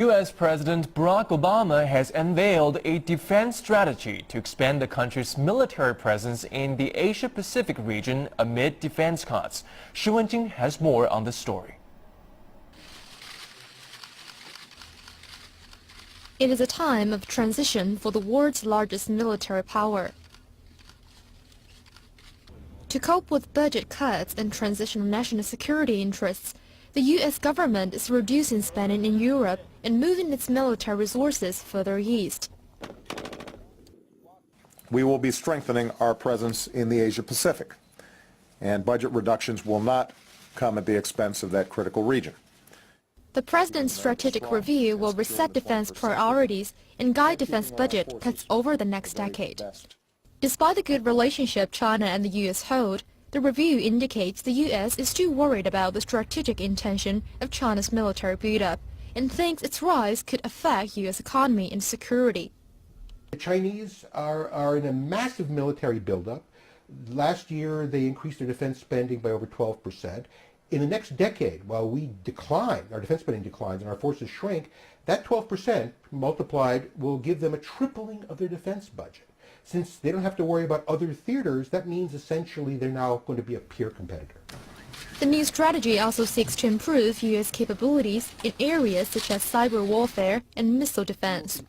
U.S. President Barack Obama has unveiled a defense strategy to expand the country's military presence in the Asia-Pacific region amid defense cuts. Xu Wenjing has more on this story. It is a time of transition for the world's largest military power. To cope with budget cuts and transitional national security interests, the U.S. government is reducing spending in Europe and moving its military resources further east. We will be strengthening our presence in the Asia-Pacific, and budget reductions will not come at the expense of that critical region. The president's strategic review will reset defense priorities and guide defense budget cuts over the next decade. Despite the good relationship China and the U.S. hold, the review indicates the U.S. is too worried about the strategic intention of China's military buildup and thinks its rise could affect U.S. economy and security. The Chinese are in a massive military buildup. Last year, they increased their defense spending by over 12%. In the next decade, while we decline, our defense spending declines and our forces shrink, that 12% multiplied will give them a tripling of their defense budget. Since they don't have to worry about other theaters, that means essentially they're now going to be a peer competitor. The new strategy also seeks to improve U.S. capabilities in areas such as cyber warfare and missile defense.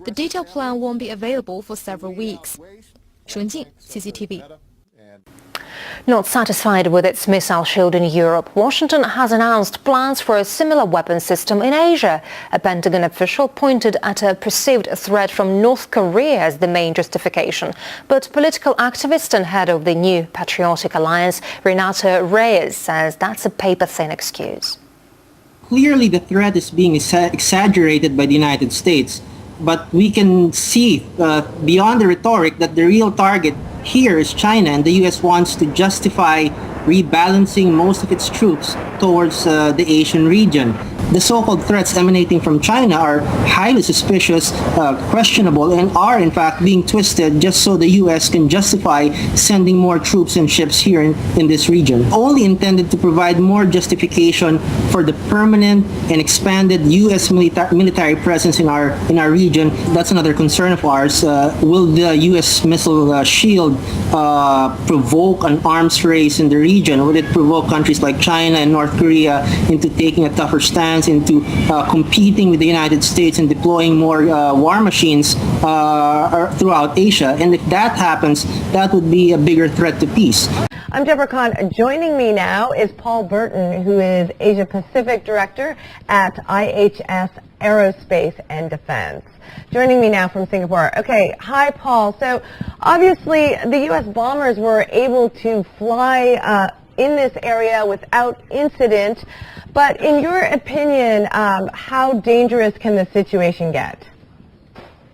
The detailed plan won't be available for several weeks. Xu Wenjing, CCTV. Not satisfied with its missile shield in Europe, Washington has announced plans for a similar weapon system in Asia. A Pentagon official pointed at a perceived threat from North Korea as the main justification. But political activist and head of the new Patriotic Alliance, Renata Reyes, says that's a paper-thin excuse. Clearly, the threat is being exaggerated by the United States, but we can see beyond the rhetoric that the real target here is China, and the U.S. wants to justify rebalancing most of its troops towards the Asian region. The so-called threats emanating from China are highly suspicious, questionable, and are in fact being twisted just so the U.S. can justify sending more troops and ships here in this region. Only intended to provide more justification for the permanent and expanded U.S. military presence in our region. That's another concern of ours. Will the U.S. missile shield provoke an arms race in the region? Would it provoke countries like China and North Korea into taking a tougher stance, into competing with the United States and deploying more war machines throughout Asia? And if that happens, that would be a bigger threat to peace. I'm Deborah Kahn. Joining me now is Paul Burton, who is Asia Pacific Director at IHS Aerospace and Defense. Joining me now from Singapore. Okay, hi Paul. So obviously the U.S. bombers were able to fly in this area without incident, but in your opinion, how dangerous can the situation get?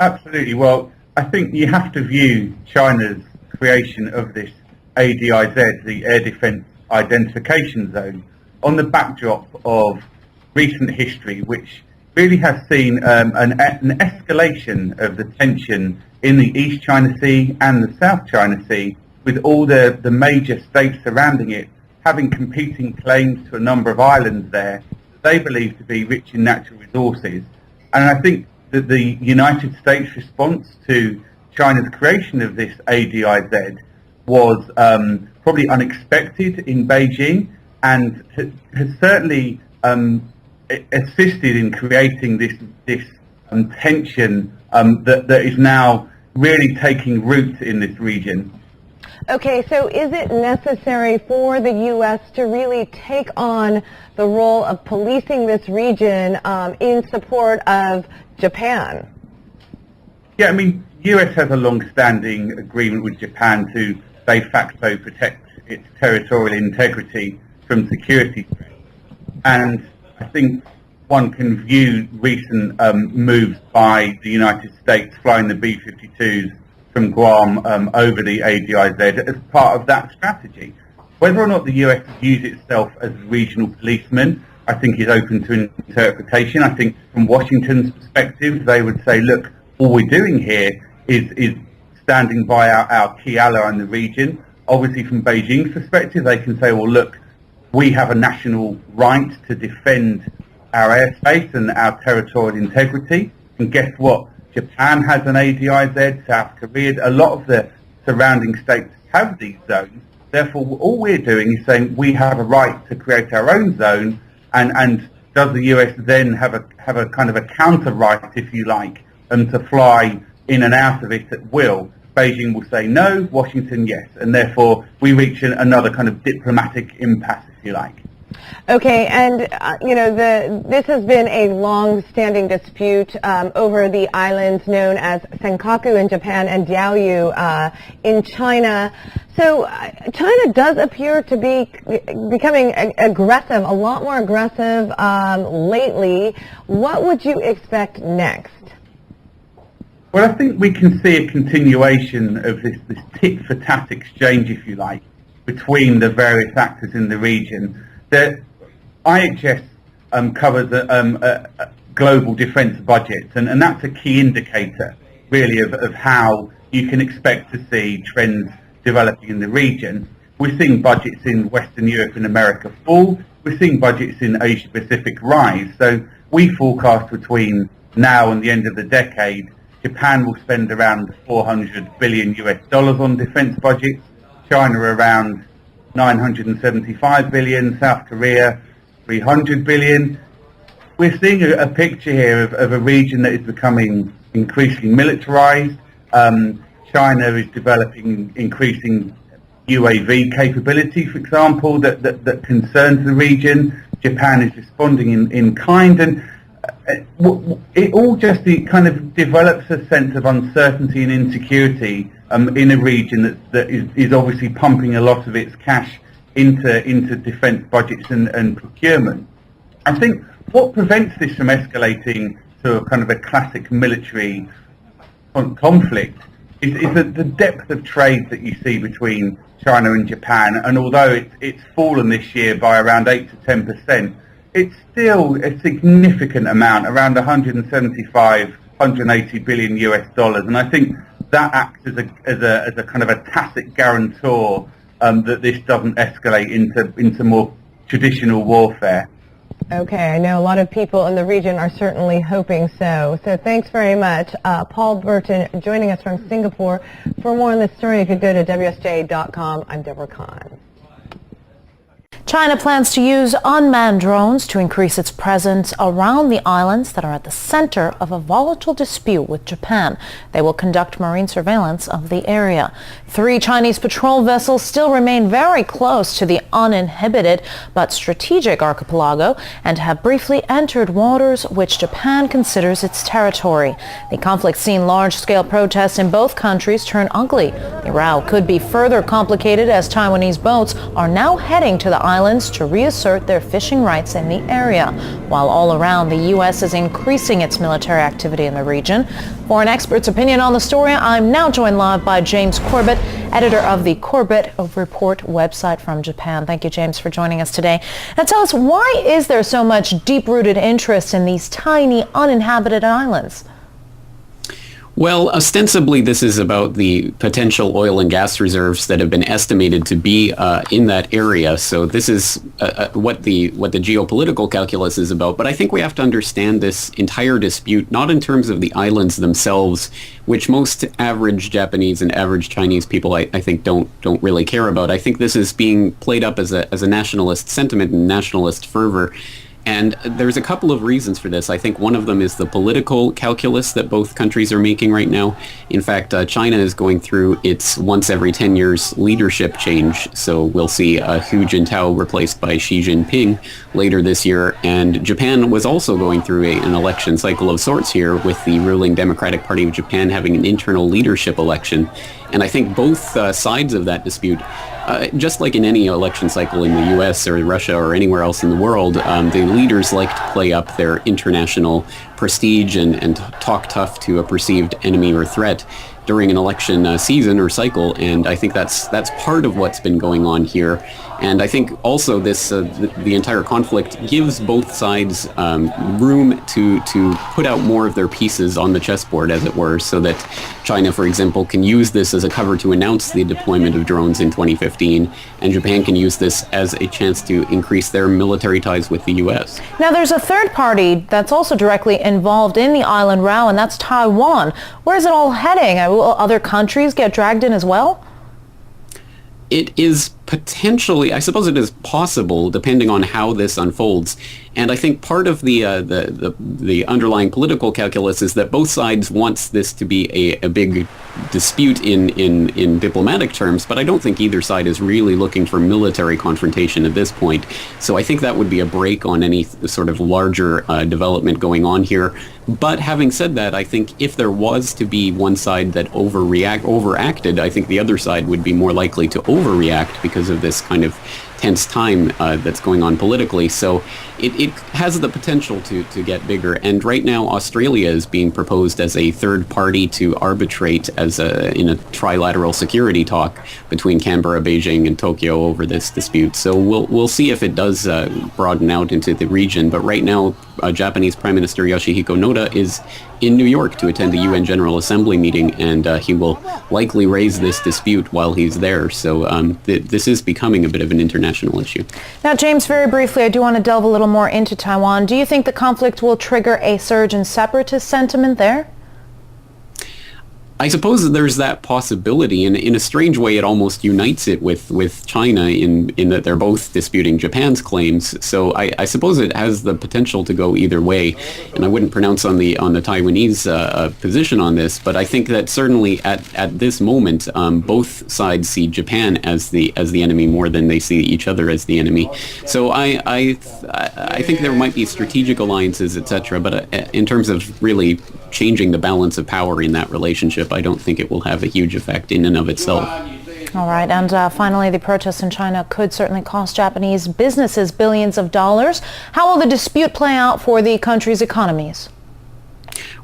Absolutely. Well, I think you have to view China's creation of this ADIZ, the Air Defense Identification Zone, on the backdrop of recent history, which really has seen an escalation of the tension in the East China Sea and the South China Sea, with all the major states surrounding it having competing claims to a number of islands there that they believe to be rich in natural resources. And I think that the United States response to China's creation of this ADIZ was probably unexpected in Beijing, and has certainly assisted in creating this tension that is now really taking root in this region. Okay, so is it necessary for the U.S. to really take on the role of policing this region in support of Japan? Yeah, I mean, U.S. has a long-standing agreement with Japan to de facto protect its territorial integrity from security threats. And I think one can view recent moves by the United States flying the B-52s from Guam over the ADIZ as part of that strategy. Whether or not the US views itself as a regional policeman, I think is open to interpretation. I think from Washington's perspective, they would say, look, all we're doing here is standing by our key ally in the region. Obviously, from Beijing's perspective, they can say, well, look, we have a national right to defend our airspace and our territorial integrity. And guess what? Japan has an ADIZ, South Korea, a lot of the surrounding states have these zones. Therefore, all we're doing is saying we have a right to create our own zone, and does the US then have a kind of a counter right, if you like, to fly in and out of it at will? Beijing will say no, Washington yes, and therefore we reach another kind of diplomatic impasse, if you like. Okay, and this has been a long-standing dispute over the islands known as Senkaku in Japan and Diaoyu in China. So China does appear to be becoming aggressive, a lot more aggressive lately. What would you expect next? Well, I think we can see a continuation of this tit-for-tat exchange, if you like, between the various actors in the region. The IHS covers a global defence budget, and that's a key indicator, really, of how you can expect to see trends developing in the region. We're seeing budgets in Western Europe and America fall. We're seeing budgets in Asia Pacific rise. So we forecast between now and the end of the decade, Japan will spend around $400 billion on defence budgets, China around 975 billion, South Korea 300 billion. We're seeing a picture here of a region that is becoming increasingly militarized. China is developing increasing UAV capability, for example, that concerns the region. Japan is responding in kind, and it all just kind of develops a sense of uncertainty and insecurity in a region that is obviously pumping a lot of its cash into defence budgets and procurement. I think what prevents this from escalating to a kind of a classic military conflict is the depth of trade that you see between China and Japan. And although it's fallen this year by around 8 to 10%, it's still a significant amount, around 175, 180 billion US dollars. And I think that acts as a kind of a tacit guarantor that this doesn't escalate into more traditional warfare. Okay, I know a lot of people in the region are certainly hoping so. So thanks very much. Paul Burton joining us from Singapore. For more on this story, you could go to WSJ.com. I'm Deborah Kahn. China plans to use unmanned drones to increase its presence around the islands that are at the center of a volatile dispute with Japan. They will conduct marine surveillance of the area. 3 Chinese patrol vessels still remain very close to the uninhabited but strategic archipelago and have briefly entered waters which Japan considers its territory. The conflict's seen large-scale protests in both countries turn ugly. The row could be further complicated as Taiwanese boats are now heading to the islands to reassert their fishing rights in the area, while all around the U.S. is increasing its military activity in the region. For an expert's opinion on the story, I'm now joined live by James Corbett, editor of the Corbett Report website from Japan. Thank you, James, for joining us today. Now tell us, why is there so much deep-rooted interest in these tiny, uninhabited islands? Well, ostensibly, this is about the potential oil and gas reserves that have been estimated to be in that area. So this is what the geopolitical calculus is about. But I think we have to understand this entire dispute not in terms of the islands themselves, which most average Japanese and average Chinese people, I think, don't really care about. I think this is being played up as a nationalist sentiment and nationalist fervor. And there's a couple of reasons for this. I think one of them is the political calculus that both countries are making right now. In fact, China is going through its once every 10 years leadership change. So we'll see Hu Jintao replaced by Xi Jinping later this year. And Japan was also going through an election cycle of sorts here, with the ruling Democratic Party of Japan having an internal leadership election. And I think both sides of that dispute, just like in any election cycle in the US or Russia or anywhere else in the world, the leaders like to play up their international prestige and talk tough to a perceived enemy or threat during an election season or cycle. And I think that's part of what's been going on here. And I think also this the entire conflict gives both sides room to put out more of their pieces on the chessboard, as it were, so that China, for example, can use this as a cover to announce the deployment of drones in 2015, and Japan can use this as a chance to increase their military ties with the U.S. Now, there's a third party that's also directly involved in the island row, and that's Taiwan. Where is it all heading? Will other countries get dragged in as well? It is potentially, I suppose it is possible, depending on how this unfolds. And I think part of the underlying political calculus is that both sides wants this to be a big dispute in diplomatic terms, but I don't think either side is really looking for military confrontation at this point. So I think that would be a break on any sort of larger development going on here. But having said that, I think if there was to be one side that overacted, I think the other side would be more likely to overreact because of this kind of tense time that's going on politically. So it has the potential to get bigger. And right now, Australia is being proposed as a third party to arbitrate in a trilateral security talk between Canberra, Beijing, and Tokyo over this dispute. So we'll see if it does broaden out into the region. But right now, Japanese Prime Minister Yoshihiko Noda is in New York to attend the UN General Assembly meeting, and he will likely raise this dispute while he's there. So this is becoming a bit of an international issue. Now, James, very briefly, I do want to delve a little more into Taiwan. Do you think the conflict will trigger a surge in separatist sentiment there? I suppose there's that possibility, and in a strange way, it almost unites it with China in that they're both disputing Japan's claims. So I suppose it has the potential to go either way, and I wouldn't pronounce on the Taiwanese position on this, but I think that certainly at this moment, both sides see Japan as the enemy more than they see each other as the enemy. So I think there might be strategic alliances, etc. But in terms of really changing the balance of power in that relationship, I don't think it will have a huge effect in and of itself. All right, and finally, the protests in China could certainly cost Japanese businesses billions of dollars. How will the dispute play out for the country's economies?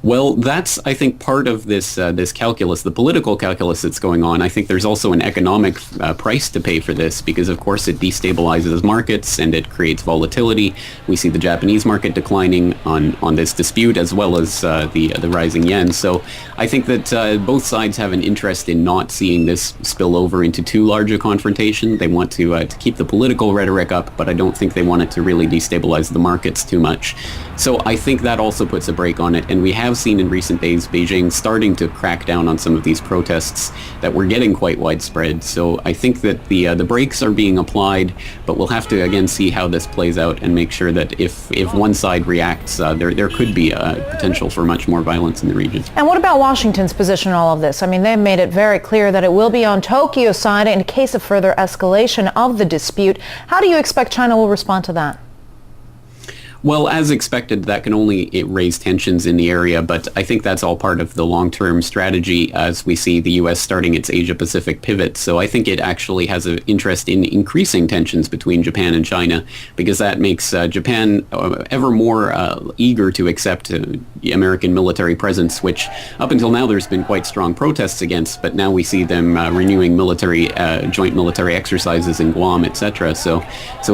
Well, that's, I think, part of this calculus, the political calculus that's going on. I think there's also an economic price to pay for this because, of course, it destabilizes markets and it creates volatility. We see the Japanese market declining on this dispute as well as the rising yen. So I think that both sides have an interest in not seeing this spill over into too large a confrontation. They want to keep the political rhetoric up, but I don't think they want it to really destabilize the markets too much. So I think that also puts a brake on it. And we have seen in recent days Beijing starting to crack down on some of these protests that were getting quite widespread. So I think that the brakes are being applied, but we'll have to again see how this plays out and make sure that if one side reacts, there could be a potential for much more violence in the region. And what about Washington's position in all of this? I mean, they've made it very clear that it will be on Tokyo's side in case of further escalation of the dispute. How do you expect China will respond to that? Well, as expected, that can only raise tensions in the area, but I think that's all part of the long-term strategy as we see the U.S. starting its Asia-Pacific pivot. So I think it actually has an interest in increasing tensions between Japan and China because that makes Japan ever more eager to accept the American military presence, which up until now there's been quite strong protests against, but now we see them renewing joint military exercises in Guam, etc. So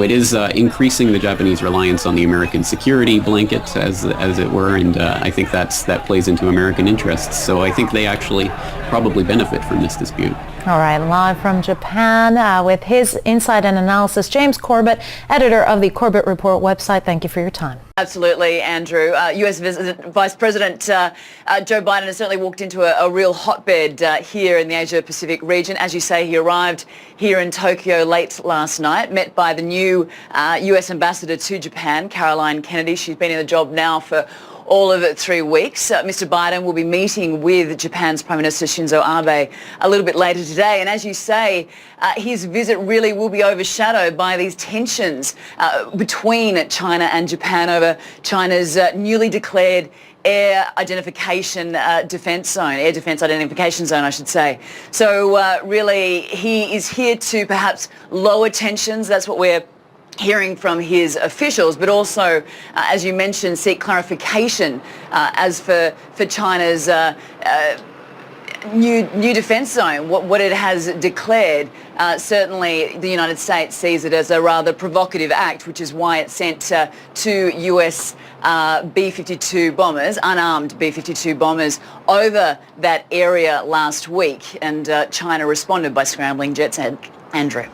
it is increasing the Japanese reliance on the American security blanket, as it were, and I think that plays into American interests. So I think they actually probably benefit from this dispute. All right, live from Japan with his insight and analysis, James Corbett, editor of the Corbett Report website. Thank you for your time. Absolutely, Andrew. U.S. Vice President Joe Biden has certainly walked into a real hotbed here in the Asia-Pacific region. As you say, he arrived here in Tokyo late last night, met by the new U.S. ambassador to Japan, Caroline Kennedy. She's been in the job now for all of 3 weeks. Mr. Biden will be meeting with Japan's Prime Minister Shinzo Abe a little bit later today. And as you say, his visit really will be overshadowed by these tensions between China and Japan over China's newly declared air identification defense identification zone, I should say. So really, he is here to perhaps lower tensions. That's what we're hearing from his officials, but also, as you mentioned, seek clarification as for China's new defence zone, what it has declared, certainly the United States sees it as a rather provocative act, which is why it sent two US B-52 bombers, unarmed B-52 bombers, over that area last week, and China responded by scrambling jets. Andrew.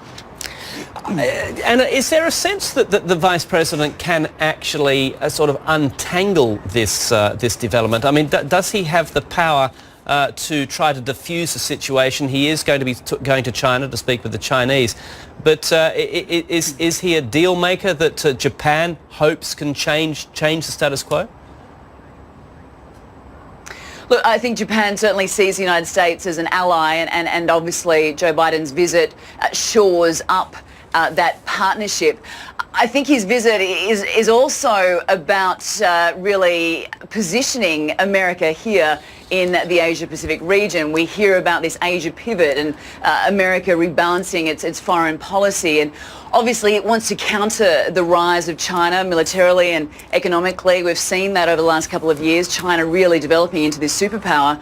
Anna, is there a sense that the Vice President can actually sort of untangle this development? I mean, does he have the power to try to defuse the situation? He is going to be going to China to speak with the Chinese, but is he a deal maker that Japan hopes can change the status quo? Look, I think Japan certainly sees the United States as an ally, and obviously Joe Biden's visit shores up that partnership. I think his visit is also about really positioning America here in the Asia-Pacific region. We hear about this Asia pivot and America rebalancing its foreign policy, and obviously it wants to counter the rise of China militarily and economically. We've seen that over the last couple of years, China really developing into this superpower,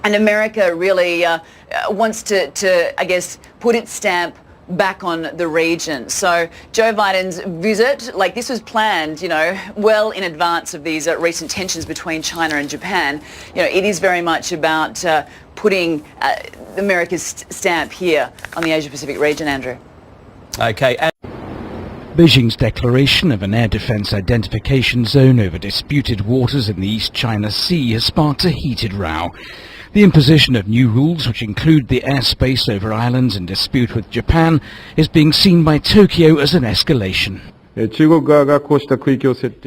and America really wants to, I guess, put its stamp back on the region. So Joe Biden's visit, like this was planned, well in advance of these recent tensions between China and Japan. It is very much about putting America's stamp here on the Asia-Pacific region, Andrew. Okay. Beijing's declaration of an air defense identification zone over disputed waters in the East China Sea has sparked a heated row. The imposition of new rules, which include the airspace over islands in dispute with Japan, is being seen by Tokyo as an escalation.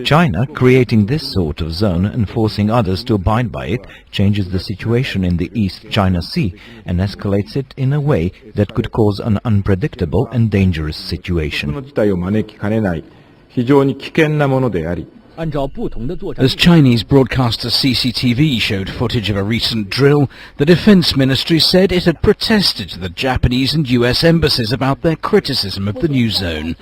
China creating this sort of zone and forcing others to abide by it changes the situation in the East China Sea and escalates it in a way that could cause an unpredictable and dangerous situation. As Chinese broadcaster CCTV showed footage of a recent drill, the Defense Ministry said it had protested to the Japanese and US embassies about their criticism of the new zone.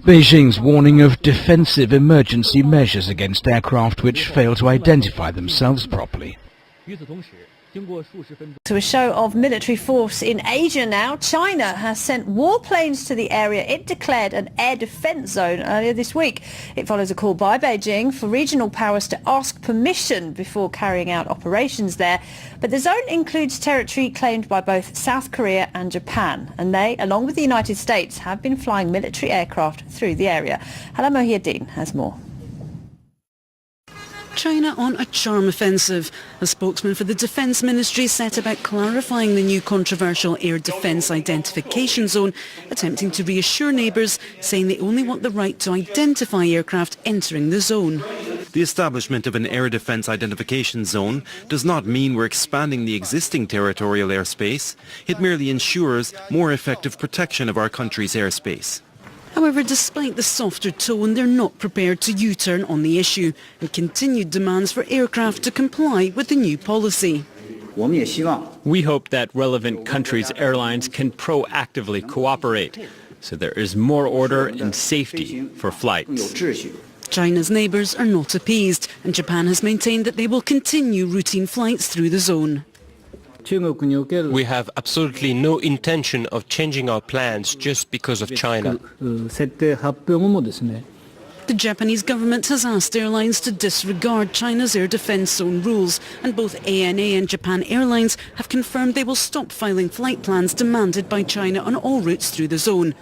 Beijing's warning of defensive emergency measures against aircraft which fail to identify themselves properly. To a show of military force in Asia now, China has sent warplanes to the area it declared an air defense zone earlier this week. It follows a call by Beijing for regional powers to ask permission before carrying out operations there. But the zone includes territory claimed by both South Korea and Japan, and they, along with the United States, have been flying military aircraft through the area. Hala Mohiuddin has more. China on a charm offensive. A spokesman for the Defence Ministry set about clarifying the new controversial air defence identification zone, attempting to reassure neighbours, saying they only want the right to identify aircraft entering the zone. The establishment of an air defence identification zone does not mean we're expanding the existing territorial airspace. It merely ensures more effective protection of our country's airspace. However, despite the softer tone, they're not prepared to U-turn on the issue and continued demands for aircraft to comply with the new policy. We hope that relevant countries' airlines can proactively cooperate so there is more order and safety for flights. China's neighbours are not appeased, and Japan has maintained that they will continue routine flights through the zone. We have absolutely no intention of changing our plans just because of China. The Japanese government has asked airlines to disregard China's air defense zone rules, and both ANA and Japan Airlines have confirmed they will stop filing flight plans demanded by China on all routes through the zone.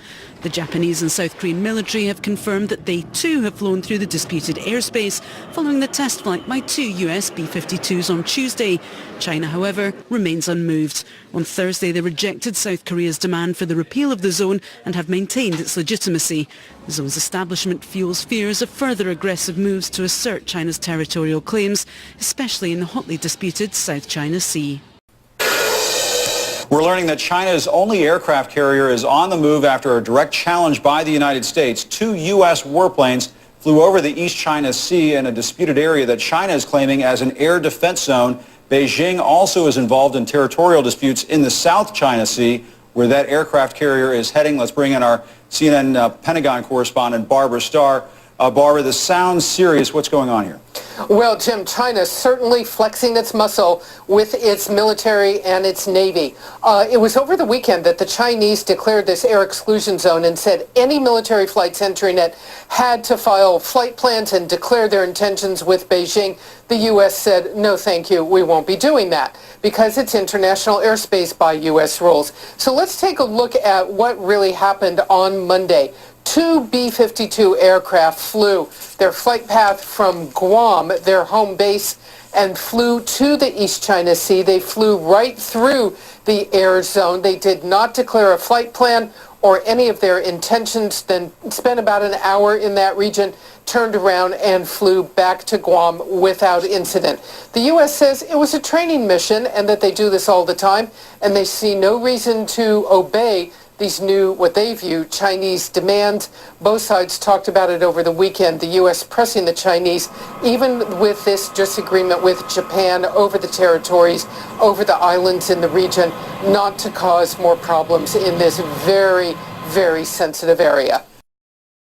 The Japanese and South Korean military have confirmed that they too have flown through the disputed airspace following the test flight by two US B-52s on Tuesday. China, however, remains unmoved. On Thursday, they rejected South Korea's demand for the repeal of the zone and have maintained its legitimacy. The zone's establishment fuels fears of further aggressive moves to assert China's territorial claims, especially in the hotly disputed South China Sea. We're learning that China's only aircraft carrier is on the move after a direct challenge by the United States. Two U.S. warplanes flew over the East China Sea in a disputed area that China is claiming as an air defense zone. Beijing also is involved in territorial disputes in the South China Sea, where that aircraft carrier is heading. Let's bring in our CNN Pentagon correspondent, Barbara Starr. Barbara, this sounds serious. What's going on here? Well, Jim, China certainly flexing its muscle with its military and its navy. It was over the weekend that the Chinese declared this air exclusion zone and said any military flights entering it had to file flight plans and declare their intentions with Beijing. The U.S. said, no, thank you, we won't be doing that because it's international airspace by U.S. rules. So let's take a look at what really happened on Monday. 2 B-52 aircraft flew their flight path from Guam, their home base, and flew to the East China Sea. They flew right through the air zone. They did not declare a flight plan or any of their intentions, then spent about an hour in that region, turned around and flew back to Guam without incident. The U.S. says it was a training mission and that they do this all the time, and they see no reason to obey these new, what they view, Chinese demands. Both sides talked about it over the weekend, the U.S. pressing the Chinese, even with this disagreement with Japan over the territories, over the islands in the region, not to cause more problems in this very, very sensitive area.